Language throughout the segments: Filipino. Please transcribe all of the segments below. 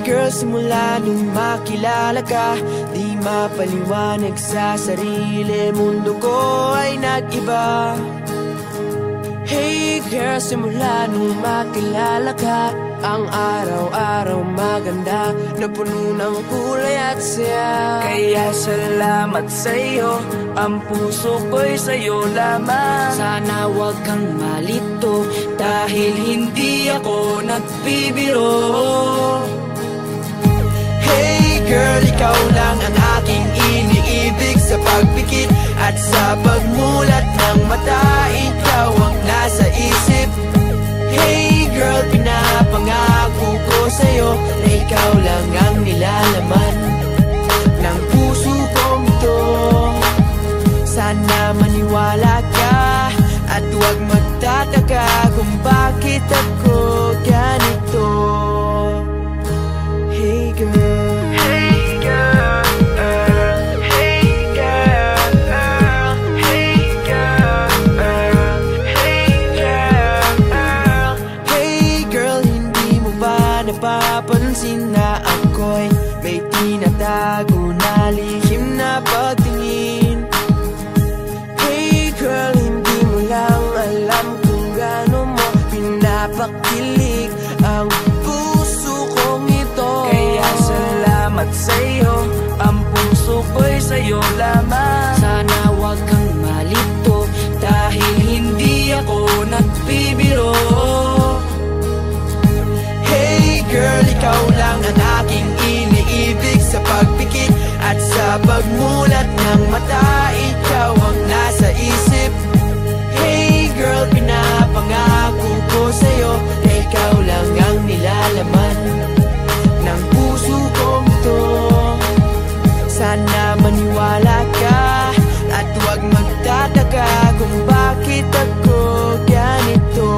girl, simula nung makilala ka, di mapaliwanag sa sarili, mundo ko ay nag-iba. Hey girl, simula nung makilala ka, ang araw-araw maganda, na puno ng kulay at saya. Kaya salamat sa'yo, ang puso ko'y sa'yo lamang. Sana wag kang malito, dahil hindi ako nagbibiro. Hey girl, ikaw lang ang aking iniibig, sa pagpikit at sa pagmulat ng mata, ikaw ang nasa isip. Hey girl, pinapangako ko sa'yo na ikaw lang ang nilalaman ng puso kong ito. Sana maniwala ka at huwag magtataka kung bakit ako ganito. Hey girl, hey girl, hey girl, hey girl, hey girl. Hey girl, hindi mo ba napapansin na ako'y may tinatago na lihim na pagtingin? Hey girl, hindi mo lang alam kung gaano mo pinapakilig ang puso kong ito. Kaya salamat sa'yo, ang puso ko'y sa'yo lamang. Sana wag kang malito, dahil hindi ako nagbibiro. Hey girl, ikaw lang ang aking iniibig, sa pagpikit at sa pagmulat ng mata, ikaw ang nasa isip. Hey girl, pinapangako ko sa'yo na ikaw lang ang nilalaman ng puso kong to. Sana maniwala ka at huwag magtataka kung bakit ako ganito.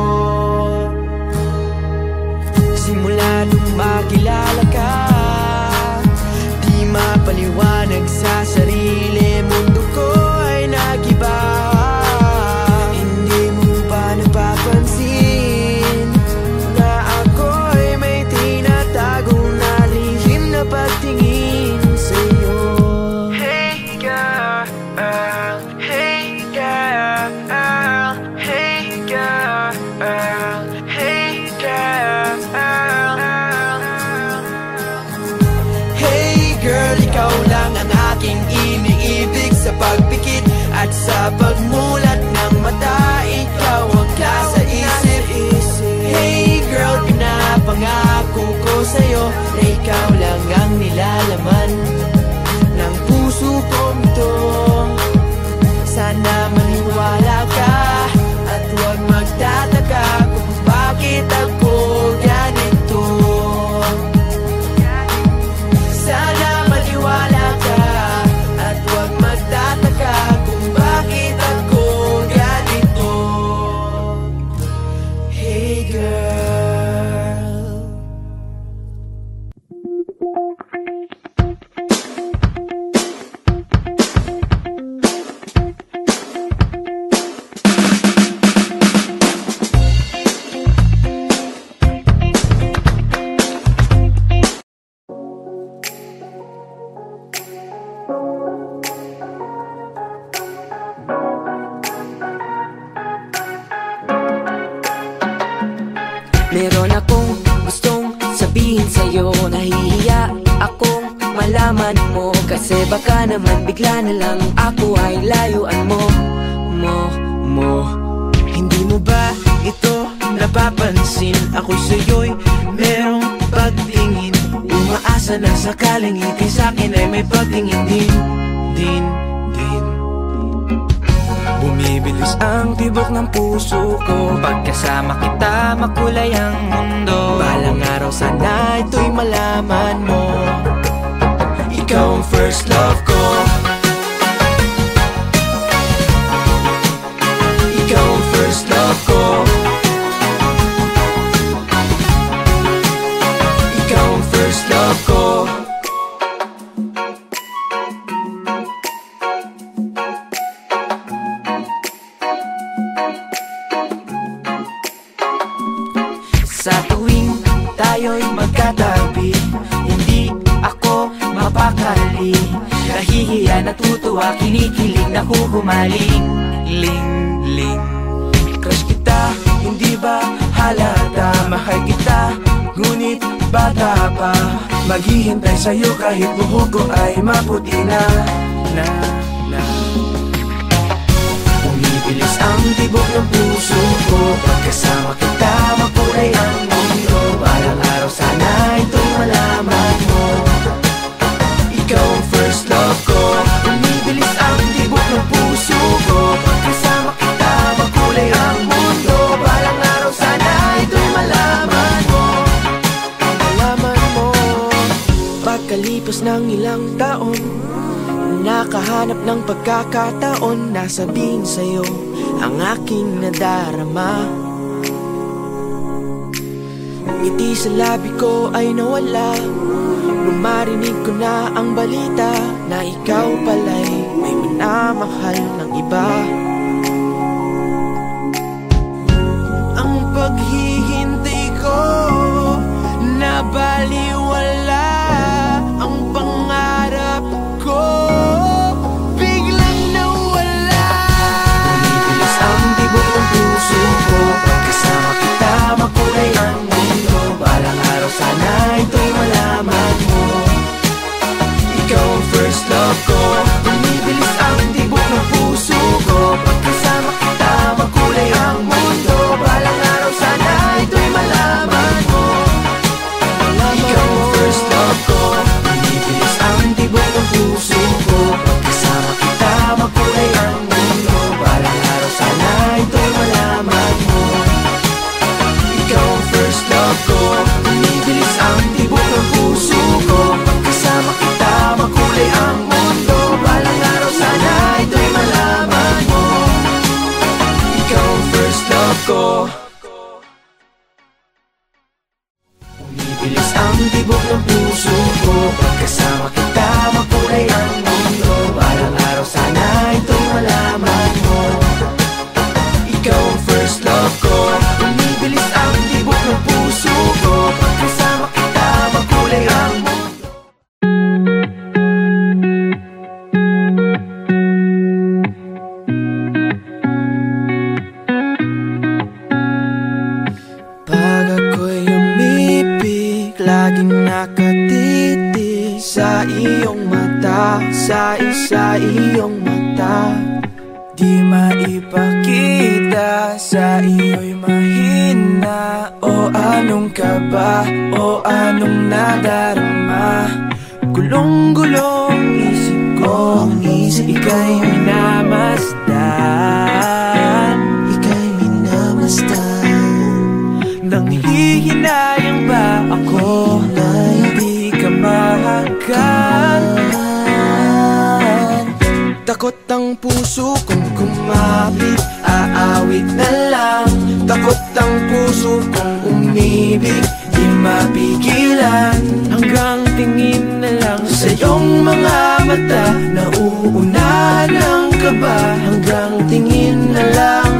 Simula nung makilala ka, di mapaliwanag sa sarili, mundo ko ay nag-iba. Hindi mo ba napapansin na ako'y may tinatago na lihim na pagtingin sa'yo? Hey girl, hey girl, hey girl, hey girl. Hey girl, ikaw lang ang aking iniibig, sa pagpikit at sa pagmulat ng mata, ikaw ang nasa isip. Hey girl, pinapangako ko sa'yo na ikaw lang ang nilalaman ng puso kong ito. Sana maniwala ka at huwag magtataka kung bakit ako ganito. Sana maniwala ka at huwag magtataka kung bakit ako ganito. Hey girl. Meron akong gustong sabihin sa'yo, nahihiya akong malaman mo, kasi baka naman bigla na lang ako ay layuan mo. Hindi mo ba ito napapansin? Ako sa'yo'y merong pagtingin, umaasa na sakaling ngiti sa'kin ay may pagtingin din. Bumibilis ang tibok ng puso ko, Pagkasama kita, makulay ang mundo. balang araw sana ito'y malaman mo. Ikaw ang first love ko, ikaw ang first love ko, ikaw ang first love ko. Sa tuwing tayo'y magkatabi, gabi. Nahihiya, natutuwa, kinikilig, nahuhumaling. Ling-ling, crush kita, hindi ba halata? Mahal kita, ngunit bata pa. Maghihintay sa'yo kahit buhok ko ay maputi na. Umibilis ang tibok ng puso ko. Pagkasama kita, makulay ang mundo. Balang araw sana ito'y malaman mo. Ikaw ang first love ko. Umibilis ang tibok ng puso ko. Pagkasama kita, makulay ang mundo. Balang araw sana ito'y malaman mo. Malaman mo. Pagkalipas ng ilang taon, nakahanap ng pagkakataon na sabihin sa'yo ang aking nadarama. Ngiti sa labi ko ay nawala nung marinig ko na ang balita na ikaw pala'y may minamahal ng iba. Ang paghihintay ko na baliwala, ang pangarap ko biglang nawala. Umibilis ang tibok ng puso ko. Pagkasama kita, makulay ang mundo. Balang araw sana ito'y malaman mo. Ikaw ang first love ko. Umibilis ang tibok ng puso ko. Pagkasama kita, makulay ang mundo. Balang araw sana ito'y malaman mo. Ikaw ang first love ko. Umibilis ang tibok ng puso ko. Pagkasama kita, makulay ang mundo. Balang araw sana ito'y malaman mo. Ikaw ang first love ko. Umibilis ang tibok ng puso ko. Pagkasama kita, makulay ang mundo. Balang araw sana ito'y malaman mo. Ikaw ang first love ko. Umibilis ang tibok ng puso ko. Pagkasama kita, makulay ang mundo. Balang araw sana ito'y malaman mo. Ikaw ang first love ko. Umibilis ang tibok ng puso ko. Pagkasama kita, makulay ang mundo. Pag ako'y umibig, laging nakatitig sa iyong mata, sa iyong mata. Di maipakita, sa iyo'y mahina. O anong kaba, o anong nadarama. Gulong-gulong isip ko, ika'y minamasdan. Ika'y minamasdan. Nanghihinayang ba ako na hindi ka mahagkan? Takot ang puso kong kumapit, aawit na lang. Takot ang puso kong umibig, di mapigilan. Hanggang tingin na lang sa iyong mga mata, nauuna ng kaba. Hanggang tingin na lang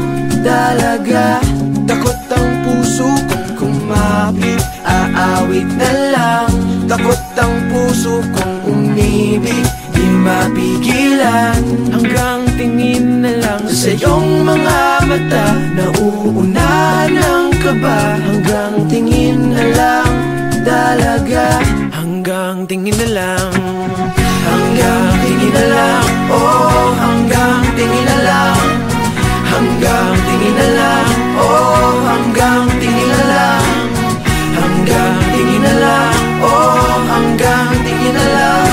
talaga. Takot ang puso kong kumapit, aawit na lang. Takot ang puso kong umibig, di mapigilan. Hanggang tingin na lang sa iyong mga mata, nauuna ng kaba. Hanggang tingin na lang talaga. Hanggang tingin na lang. Hanggang tingin na lang. Oh, hanggang tingin na lang. Hanggang tingin na lang. Oh, hanggang tingin na lang. Hanggang tingin na lang. Oh, hanggang tingin na lang.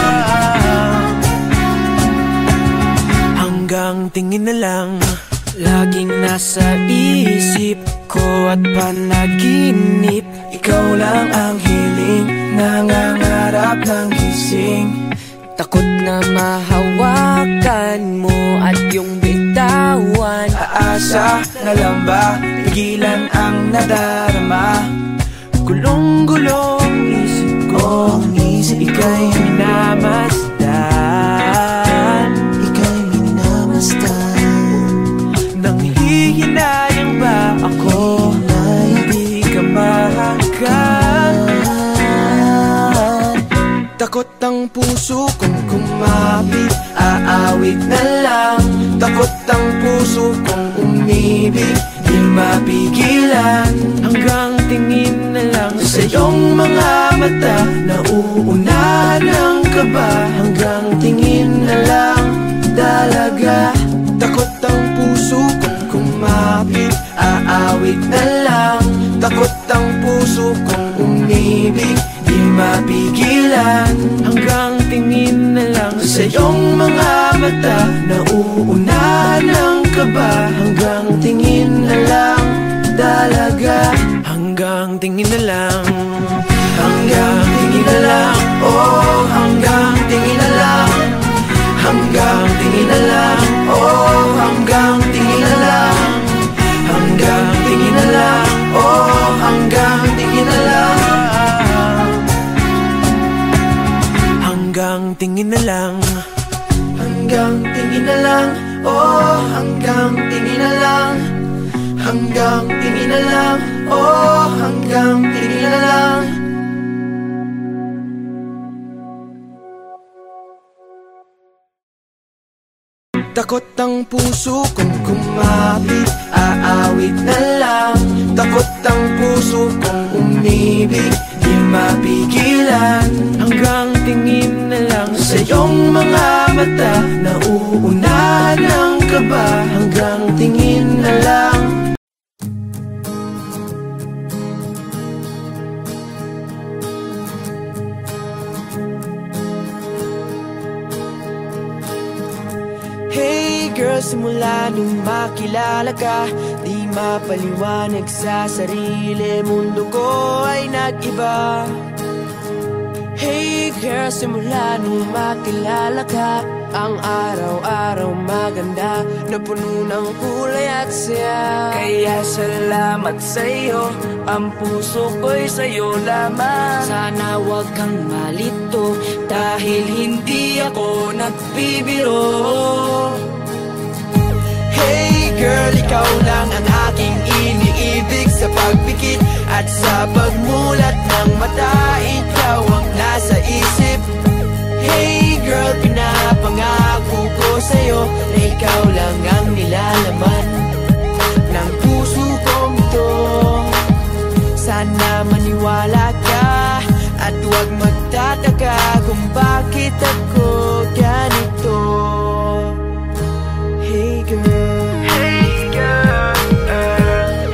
Hanggang tingin na lang. Laging nasa isip ko at panaginip, ikaw lang ang hiling, nangangarap ng gising. Takot na mahawakan mo at yung bitawan. Aasa na lang ba, pigilan ang nadarama. Gulong-gulong isip ko, ika'y minamasdan. Ika'y minamasdan. Nanghihinayang ba ako na hindi ka mahagkan? Takot ang puso kong kumapit, aawit na lang. Takot ang puso kong umibig, di mapigilan. Hanggang tingin na lang sa iyong mga mata, nauunahan ng kaba. Hanggang tingin na lang talaga. Takot ang puso kong kumapit, aawit na lang. Takot ang puso kong umibig, di mapigilan. Hanggang tingin na lang sa iyong mga mata, nauunahan ng kaba. Hanggang tingin na lang talaga. Hanggang tingin na lang. Hanggang tingin na lang. Oh, hanggang tingin na lang. Hanggang tingin na lang. Oh, hanggang tingin na lang. Hanggang tingin na lang. Oh, hanggang tingin na lang. Hanggang tingin na lang. Hanggang tingin na lang. Oh, hanggang tingin na lang. Hanggang tingin na lang. Oh, hanggang tingin na lang. Takot ang puso kong kumapit, aawit na lang. Takot ang puso kong umibig, di mapigilan. Hanggang tingin na lang sa iyong mga mata, nauunahan ng kaba. Hanggang tingin na lang. Hey girl, simula nung makilala ka, di mapaliwanag sa sarili, mundo ko ay nag-iba. Hey girl, simula nung makilala ka, ang araw-araw maganda, na puno ng kulay at saya. Kaya salamat sa'yo, ang puso ko'y sa'yo lamang. Sana wag kang malito, dahil hindi ako nagbibiro. Hey girl, ikaw lang ang aking iniibig. Sa pagpikit at sa pagmulat ng mata, ikaw ang nasa isip. Hey girl, pinapangako ko sa'yo na ikaw lang ang nilalaman ng puso kong ito. Sana maniwala ka at huwag magtataka kung bakit ako ganito. Hey girl, Hey girl,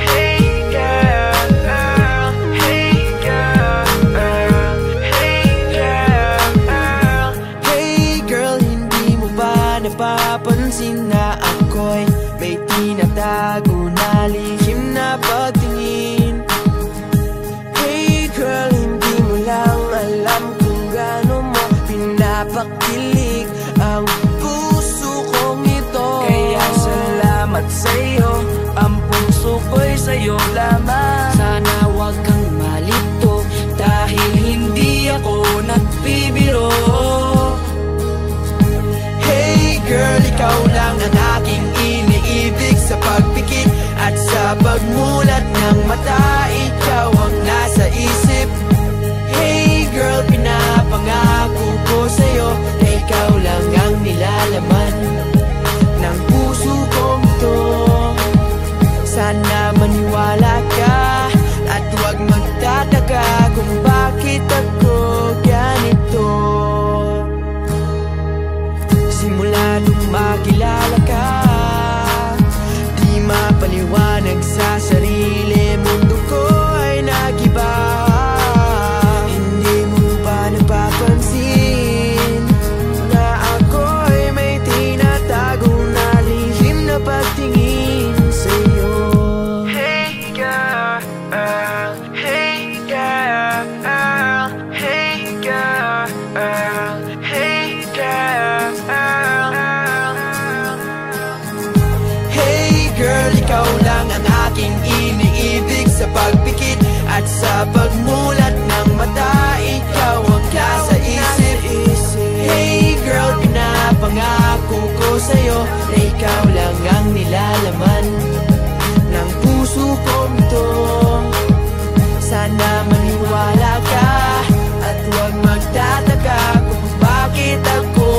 hey girl, hey girl, hey girl. hey girl, hindi mo ba napapansin na ako'y may tinatago na lihim na pagtingin? Hey girl, hindi mo lang alam kung gaano mo pinapakilig ang puso kong ito. Kaya salamat sa'yo, ang puso ko'y sa'yo lamang. Sana wag kang malito, dahil hindi ako nagbibiro. Hey girl, ikaw lang ang aking iniibig. Sa pagpikit at sa pagmulat ng mata, ikaw ang nasa isip. Hey girl, pinapangako ko sa'yo na ikaw lang ang nilalaman ng puso kong ito. Sana maniwala ka at huwag magtataka kung bakit ako ganito. Simula nung makilala ka, di mapaliwanag sa sarili, mundo ko ay nag-iba. Hindi mo ba napapansin na ako'y may tinatago na lihim na pagtingin sa'yo? Hey girl, hey girl, hey girl, hey girl. Hey girl, ikaw lang ang aking iniibig. Sa pagpikit at sa pagmulat ng mata, ikaw ang nasa isip. Hey girl, pinapangako ko sa'yo na ikaw lang ang nilalaman ng puso kong ito. Sana maniwala ka at huwag magtataka kung bakit ako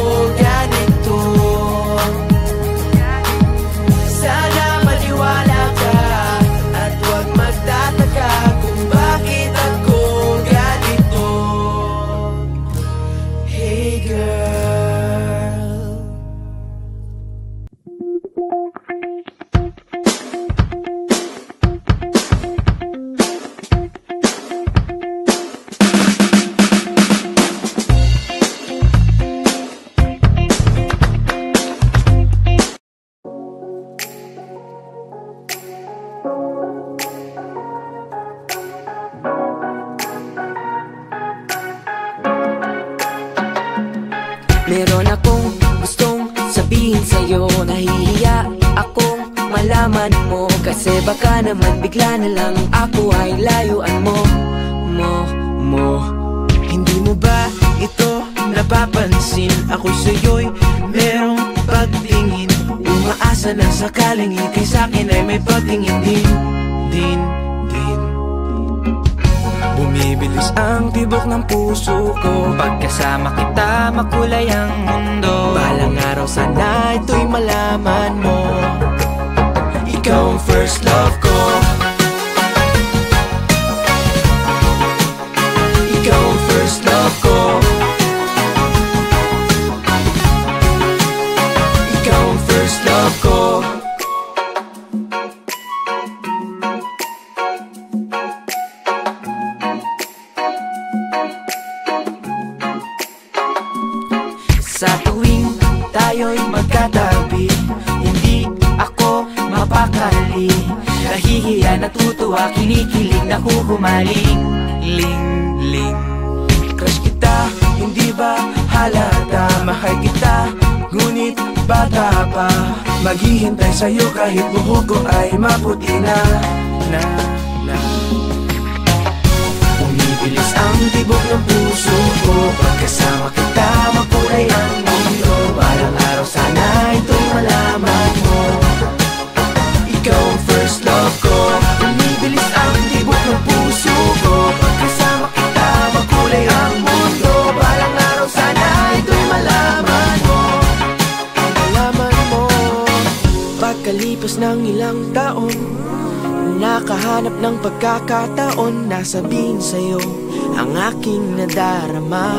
Kasi baka naman bigla na lang ako ay layuan mo. Hindi mo ba ito napapansin? Ako sa'yo'y merong pagtingin. Umaasa na sakaling ikay sa'kin ay may pagtingin din. Bumibilis ang tibok ng puso ko. Pagkasama kita makulay ang mundo. Balang araw sana ito'y malaman mo. Ikaw ang first love ko. Ikaw ang first love ko. Ikaw ang first love ko. Sa tuwing tayo'y magkatabi, hindi ako mapakali. Nahihiya, natutuwa, kinikilig, nakukumaling. Ling. Crush kita, hindi ba halata? Mahal kita, ngunit bata pa. Maghihintay sa'yo kahit buhok ko ay maputi na. Bumibilis ang tibok ng puso ko. Pagkasama kita makulay ang mundo. Balang araw sana ito'y malaman mo. Ikaw ang first love ko. Bumibilis ang tibok ng puso ko. Pagkasama kita makulay ang mundo. Balang araw sana ito'y malaman mo. Pagkalipas ng ilang taon, nakahanap ng pagkakataon na sabihin sa'yo ang aking nadarama.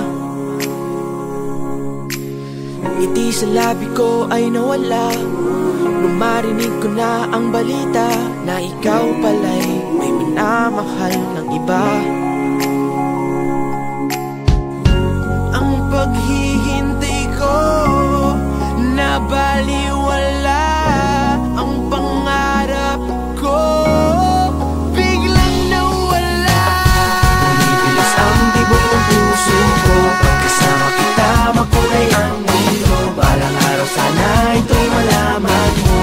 Ngiti sa labi ko ay nawala nung marinig ko na ang balita na ikaw pala'y may minamahal ng iba. Ang paghihintay ko nabaliwala. Ang pangarap ko biglang nawala. Bumibilis ang tibok ng puso ko. Pagkasama kita makulay ang mundo. Balang araw sana ito'y malaman mo.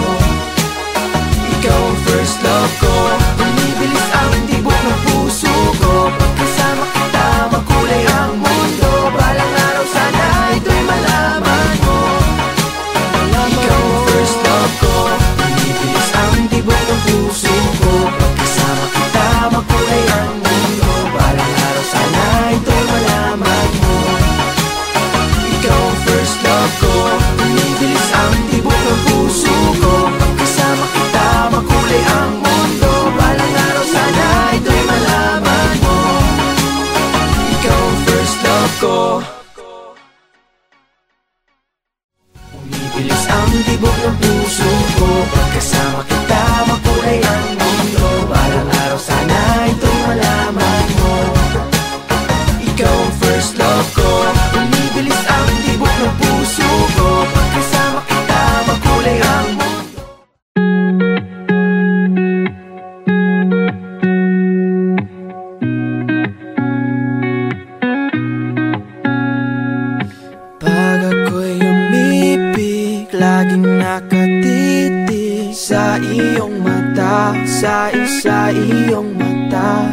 Ikaw ang first love ko. Bumibilis ang tibok ng puso ko. Pagkasama kita makulay ang mundo. Balang araw sana ito'y malaman mo. Ikaw ang first love ko. Bumibilis ang tibok ng puso ko. Pagkasama kita makulay ang mundo. Balang araw sana ito'y malaman mo. Ikaw ang first love ko. Bumibilis ang tibok ng puso ko. Pagkasama kita makulay ang mundo. Balang araw sana ito'y malaman mo. Ikaw ang first love ko. Bumibilis ang tibok ng puso ko. Pagkasama kita makulay ang mundo. Balang araw sana ito'y malaman mo. Ikaw ang first love ko. Bumibilis ang tibok ng puso ko. Pagkasama kita makulay ang mundo. Pag ako'y umibig, laging nakatitig sa iyong mata, sa iyong mata.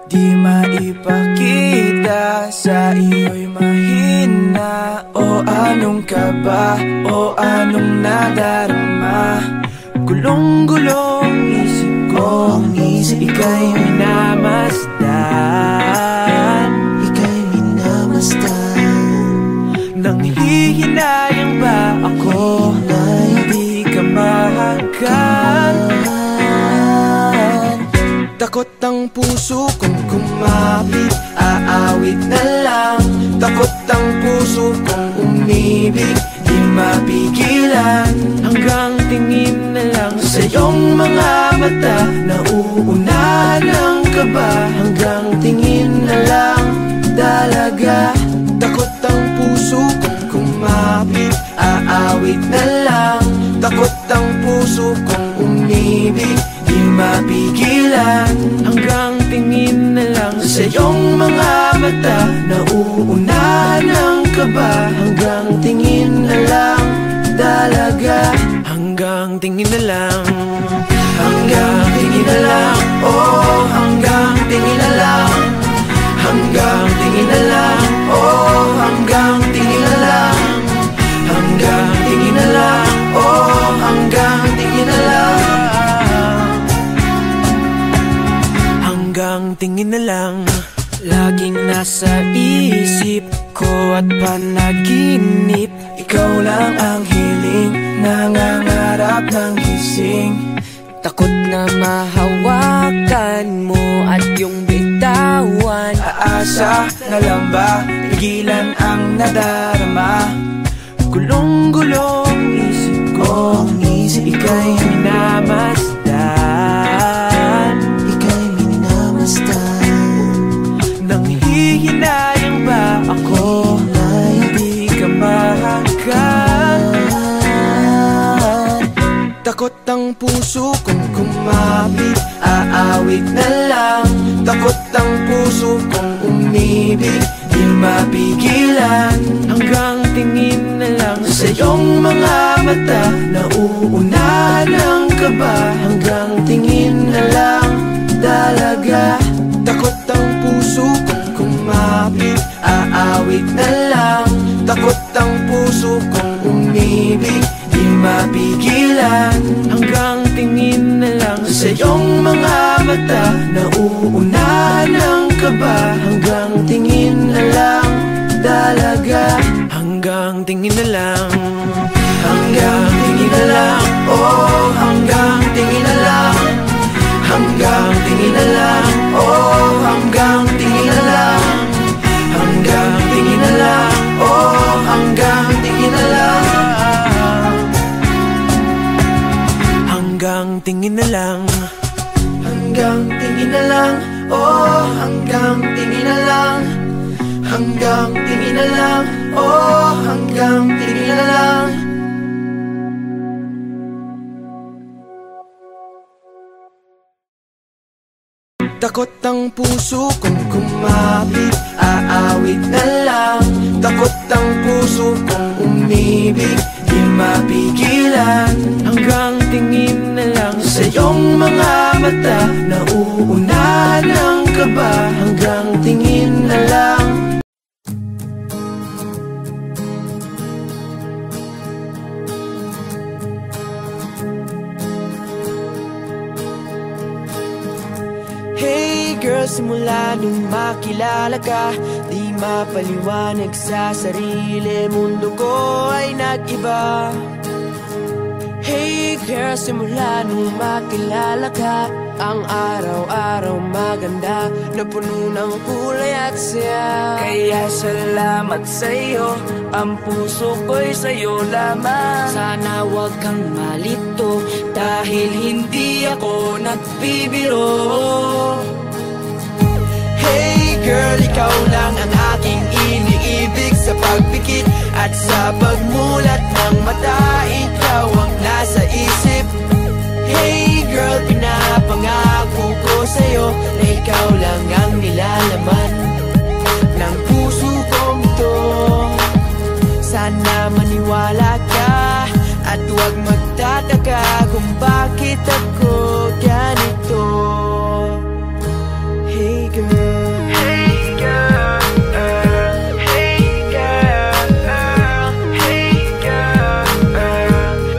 Di maipakita, sa iyo'y mahina. O anong kaba, o anong nadarama. Gulong-gulong isip ko, ika'y minamasdan. Ika'y minamasdan. Nang hihinayang ba ako na hindi ka mahagkan? Takot ang puso kong kumapit, aawit na lang. Takot ang puso kong umibig, di mapigilan. Hanggang tingin na lang sa iyong mga mata, nauuna ng kaba. Hanggang tingin na lang dalaga. Takot ang puso kong kumapit, aawit na lang. Takot ang puso kong umibig, di mapigilan. Hanggang tingin na lang sa iyong mga mata, nauuna ng kaba. Hanggang tingin na lang dalaga. Hanggang tingin na lang. Hanggang lang ang hiling, nangangarap ng gising. Takot na mahawakan mo at yung bitawan. Aasa na lang ba, pigilan ang nadarama. Gulong-gulong isip ko, ika'y minamasdan. Ika'y minamasdan. Nang hihinayang ba ako, hindi ka mahagkan. Takot ang puso kong kumapit, aawit na lang. Takot ang puso kong umibig, di mapigilan. Hanggang tingin na lang sa iyong mga mata, nauunahan ng kaba. Hanggang tingin na lang talaga. Takot ang puso kong kumapit, aawit na lang. Takot ang puso kong umibig, di mapigilan. hanggang tingin na lang sa iyong mga mata, nauunahan ng kaba. Hanggang tingin na lang talaga. hanggang tingin na lang. Hanggang tingin na lang, oh, hanggang tingin na lang. Hanggang tingin na lang, oh, hanggang tingin na lang. Hanggang tingin na lang, oh, hanggang tingin na lang. Hanggang tingin na lang. Hanggang tingin na lang, oh, hanggang tingin na lang. Hanggang tingin na lang, oh, hanggang tingin na lang. Takot ang puso kong kumapit, aawit na lang. Takot ang puso kong umibig, di mapigilan. Hanggang tingin na lang sa iyong mga mata, nauunahan ng kaba. Hanggang tingin na lang. Hey girl, simula nung makilala ka, di mapaliwanag sa sarili, mundo ko ay nag-iba. Hey girl, simula nung makilala ka, ang araw-araw maganda, na puno ng kulay at saya. Kaya salamat sa'yo, ang puso ko'y sa'yo lamang. Sana wag kang malito, dahil hindi ako nagbibiro. Hey girl, ikaw lang ang aking iniibig, sa pagpikit at sa pagmulat ng mata, ikaw ang nasa isip. Hey girl, pinapangako ko sa'yo na ikaw lang ang nilalaman ng puso kong ito. Sana maniwala ka at huwag magtataka kung bakit ako ganito. Hey girl, hey girl, hey girl, hey girl,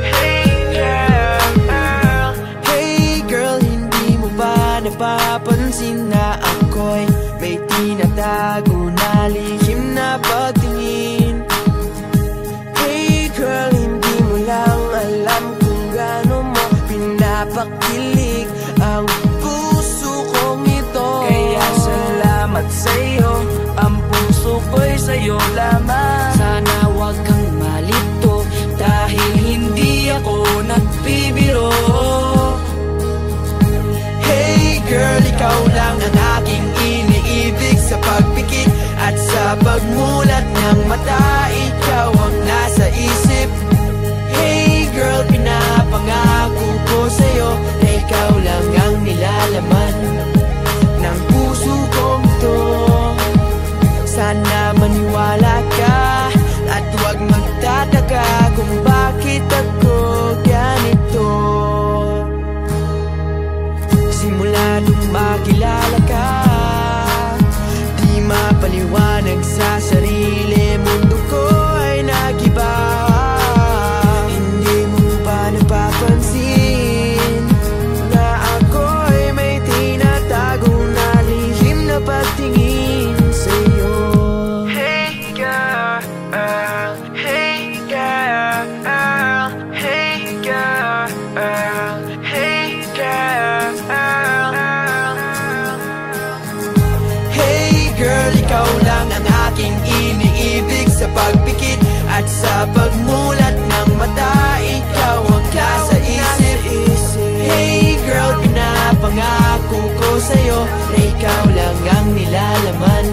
hey girl. Hey girl, hindi mo ba napapansin na ako'y may tinatago na lihim na pagtingin? Hey girl, hindi mo lang alam kung gaano mo pinapakilig ang puso kong ito. Kaya salamat sa'yo, ang puso ko'y sa'yo lamang. Sana wag kang malito, dahil hindi ako nagbibiro. Hey girl, ikaw lang ang aking iniibig, sa pagpikit at sa pagmulat ng mata, ikaw ang nasa isip. Hey girl, pinapangako ko sa'yo na ikaw lang ang nilalaman ng puso kong to. Sana maniwala ka at huwag magtataka kung bakit ako ganito. Simula nung makilala ka, di mapaliwanag sa sarili, mundo ko pagpikit at sa pagmulat ng mata. Ikaw ang nasa isip. Hey girl, pinapangako ko sa'yo na ikaw lang ang nilalaman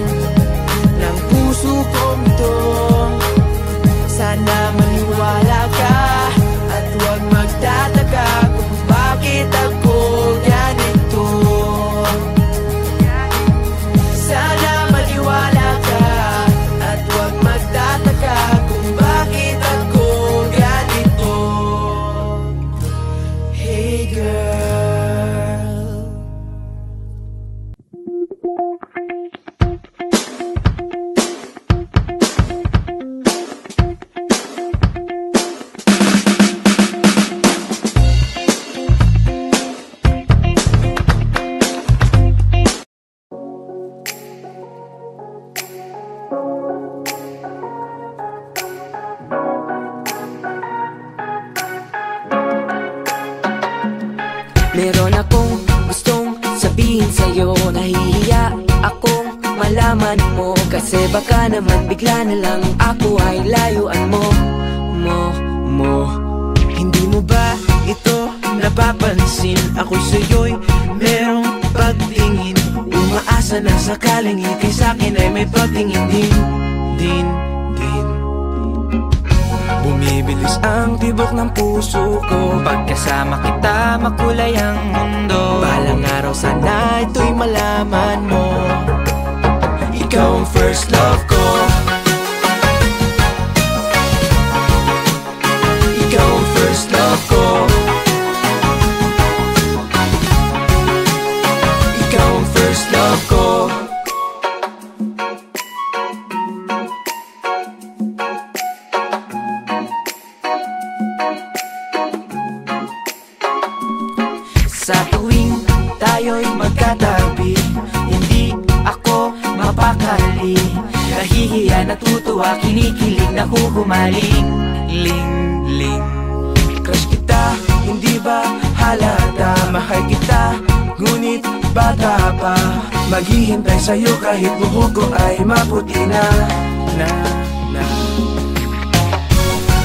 ng puso kong ito. Sana maniwala ka at huwag magtataka kung bakit ako ganito. Sana maniwala ka at huwag magtataka kung bakit ako ganito. Hey girl. Meron akong gustong sabihin sa'yo. Nahihiya akong malaman mo, kasi baka naman bigla na lang ako ay layuan mo. Hindi mo ba ito napapansin? Ako'y sa'yo'y merong pagtingin. Umaasa na sakaling ikay sa'kin ay may pagtingin din. Bumibilis ang tibok ng puso ko. Pagkasama kita, makulay ang mundo. Balang araw sana ito'y malaman mo. Ikaw ang first love ko. Ikaw ang first love ko. Ikaw ang first love ko. Sa tuwing tayo'y magkatabi, hindi ako mapakali. Nahihiya, natutuwa, kinikilig, nakukumaling. Ling. Crush kita, hindi ba halata? Mahal kita, ngunit bata pa. Maghihintay sa'yo kahit buhok ko ay maputi na.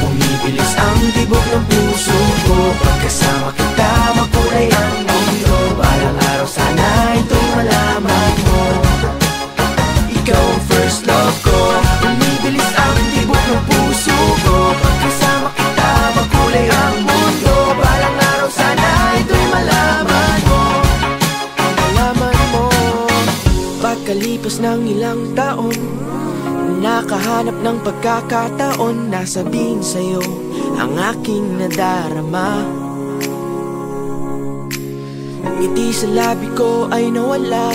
Bumibilis ang tibok ng puso ko. Pagkasama kita, makulay ang mundo. Balang araw sana ito'y malaman mo. Ikaw ang first love ko. Bumibilis ang tibok ng puso ko. Pagkasama kita, makulay ang mundo. Balang araw sana ito'y malaman mo. Pagkalipas ng ilang taon, nakahanap ng pagkakataon na sabihin sa'yo ang aking nadarama. Ngiti sa labi ko ay nawala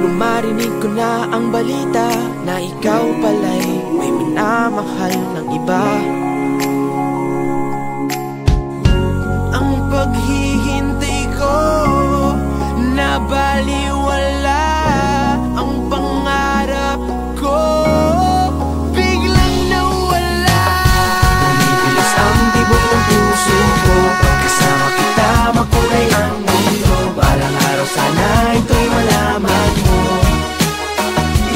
nung marinig ko na ang balita na ikaw pala'y may minamahal ng iba. Ang paghihintay ko na baliwala, ang pangarap ko biglang nawala. Bumibilis ang tibok ng puso ko. Pagkasama kita, makulay ang mundo. Balang araw sana ito'y malaman mo.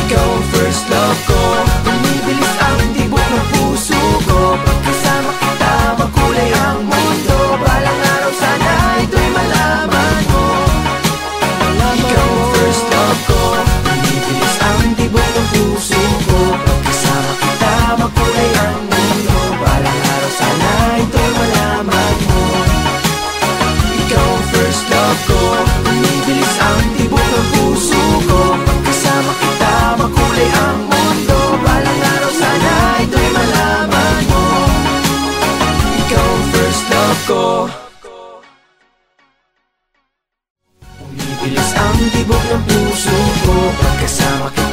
Ikaw ang first love ko. Bumibilis ang tibok ng puso ko. Pagkasama kita, makulay ang mundo. Balang araw sana ito'y malaman mo. Ikaw ang first love ko. Bumibilis ang tibok ng puso ko. Pagkasama kita, makulay ang mundo. Balang araw sana ito'y malaman mo. Ikaw ang first love ko. Bumibilis ang tibok ng puso ko. Pagkasama kita, makulay ang mundo. Balang araw sana ito'y malaman mo. Ikaw ang first love ko. Bumibilis ang tibok ng puso ko. Pagkasama kita,